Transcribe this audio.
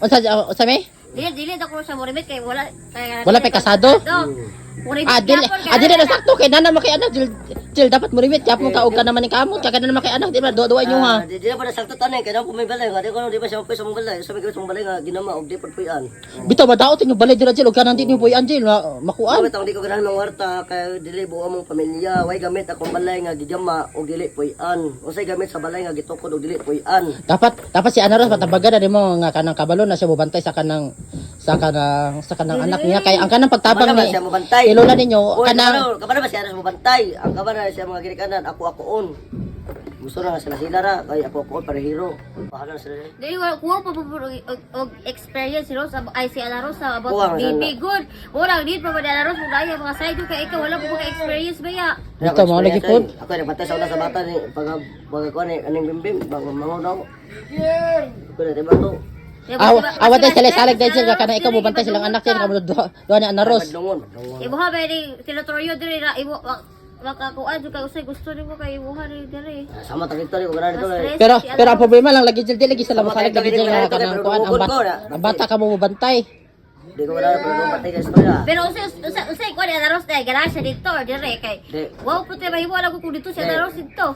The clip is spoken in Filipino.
Unsa may? Dili ako sa morimit kay wala Wala pa kasado? Morimit Dili na sakto kay nana makay anak Jill dapat mo rimit kaya mo kaog ka naman ni kamot kaya naman makay anak di ba duwa nyo ha. Di na pa nasakto tanay kaya po may balay nga di ko di ba siya sa mong balay sa may balay nga ginama og di pa puyan. Bitaw madaot yung balay dira Jill og kanang di ni boy Angel makuan. Bakit ang di ko ganahan mga warta kay dili buo among pamilya way gamit akong balay nga gigama og dili puyan. Usay gamit sa balay nga gitukod og dili puyan. Dapat si Anaros patabagan na mo nga kanang kabalo na siya mobantay sa kanang anak niya kay ang kanang pagtabang ni ilola ninyo kanang kabana ba siya mo bantay ang kabana siya mga girikanan ako-akoon gusto na nga sila ra kay ako para hero bahala sila Dili kuha pa og experience si Rose ay si Ana Rosa about baby good. Wala need pa ba Ana Rosa daya mga side kay ikaw wala mo experience ba ya. Dito mo lagi pod. Ako nagbatay sa una sa bata ni pag ko ni aning bimbim bago mangon daw. Ko na diba to. Awat ay salig dahil sila kanang ikaw mobantay silang anak sila kamo duha ni Anaros. Ibuha ba ni tinutoryo diri ra ibo makakuan jud kay usay gusto nimo kay ibuha diri. Sama ta dito ko gana dito. Pero ang problema lang lagi Jill lagi sila masalig lagi Jill nga kanang kuan ang bata ka mo mobantay. Di ko wala pa patay ka istorya. Pero usay ko ni Ana Rosa dai garasya dito or dire kay. Wow puti mahimo lang ko dito si Ana Rosa dito.